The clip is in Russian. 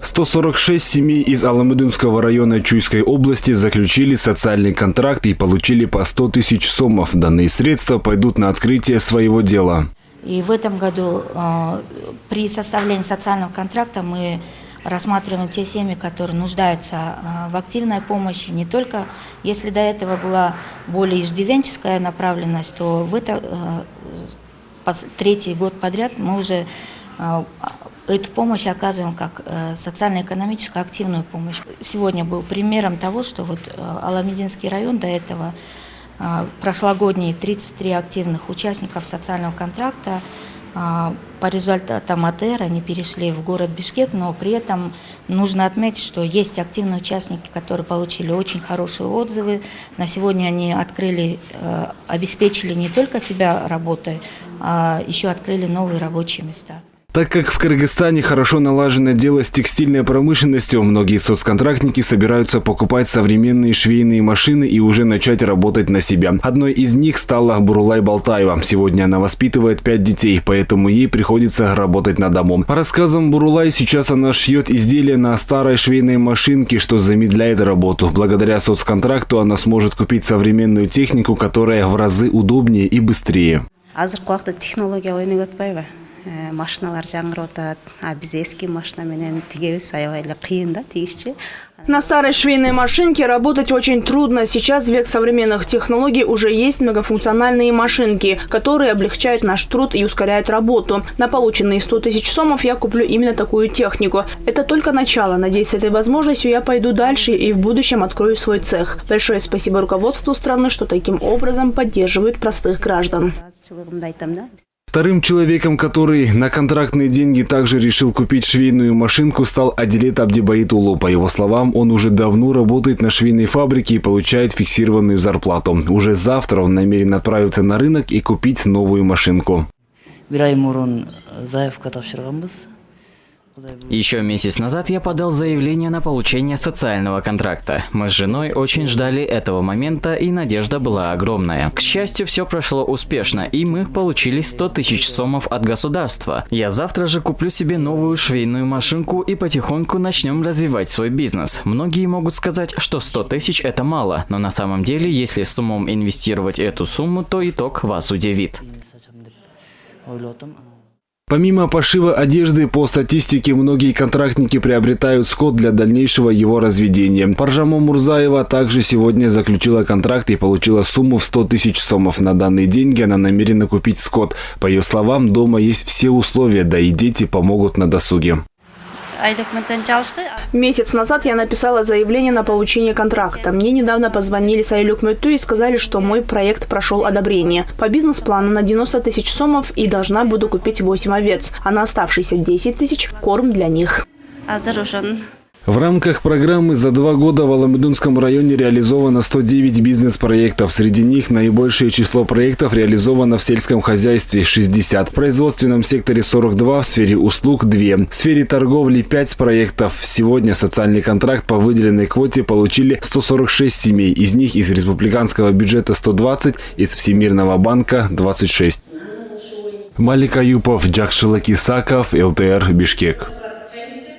146 семей из Аламыдынского района Чуйской области заключили социальный контракт и получили по 100 тысяч сомов. Данные средства пойдут на открытие своего дела. И в этом году при составлении социального контракта мы рассматриваем те семьи, которые нуждаются в активной помощи. Не только, если до этого была более иждивенческая направленность, то в третий год подряд мы уже эту помощь оказываем как социально-экономическую активную помощь. Сегодня был примером того, что вот Аламединский район до этого прошлогодние 33 активных участников социального контракта по результатам АТР они перешли в город Бишкек, но при этом нужно отметить, что есть активные участники, которые получили очень хорошие отзывы. На сегодня они обеспечили не только себя работой, а еще открыли новые рабочие места. Так как в Кыргызстане хорошо налажено дело с текстильной промышленностью, многие соцконтрактники собираются покупать современные швейные машины и уже начать работать на себя. Одной из них стала Бурулай Балтаева. Сегодня она воспитывает 5 детей, поэтому ей приходится работать на дому. По рассказам Бурулай, сейчас она шьет изделия на старой швейной машинке, что замедляет работу. Благодаря соцконтракту она сможет купить современную технику, которая в разы удобнее и быстрее. Машиналар жаңырып атат, а биз эски машина менен тигебиз аябай эле кыйын да тигишчи. На старой швейной машинке работать очень трудно. Сейчас век современных технологий, уже есть многофункциональные машинки, которые облегчают наш труд и ускоряют работу. На полученные 100 тысяч сомов я куплю именно такую технику. Это только начало. Надеюсь, с этой возможностью я пойду дальше и в будущем открою свой цех. Большое спасибо руководству страны, что таким образом поддерживает простых граждан. Вторым человеком, который на контрактные деньги также решил купить швейную машинку, стал Адилет Абдибаитулу. По его словам, он уже давно работает на швейной фабрике и получает фиксированную зарплату. Уже завтра он намерен отправиться на рынок и купить новую машинку. Еще месяц назад я подал заявление на получение социального контракта. Мы с женой очень ждали этого момента, и надежда была огромная. К счастью, все прошло успешно, и мы получили 100 тысяч сомов от государства. Я завтра же куплю себе новую швейную машинку и потихоньку начнем развивать свой бизнес. Многие могут сказать, что 100 тысяч это мало, но на самом деле, если с умом инвестировать эту сумму, то итог вас удивит. Помимо пошива одежды, по статистике, многие контрактники приобретают скот для дальнейшего его разведения. Паржамо Мурзаева также сегодня заключила контракт и получила сумму в 100 тысяч сомов. На данные деньги она намерена купить скот. По ее словам, дома есть все условия, да и дети помогут на досуге. Месяц назад я написала заявление на получение контракта. Мне недавно позвонили с Айлюкметту и сказали, что мой проект прошел одобрение. По бизнес-плану на 90 тысяч сомов и должна буду купить 8 овец, а на оставшиеся 10 тысяч – корм для них. В рамках программы за 2 года в Аламыдынском районе реализовано 109 бизнес-проектов. Среди них наибольшее число проектов реализовано в сельском хозяйстве – 60, в производственном секторе – 42, в сфере услуг – 2, в сфере торговли – 5 проектов. Сегодня социальный контракт по выделенной квоте получили 146 семей. Из них из республиканского бюджета 120, из Всемирного банка – 26. Малик Аюпов, Джакшылык Исаков, ЛТР, Бишкек.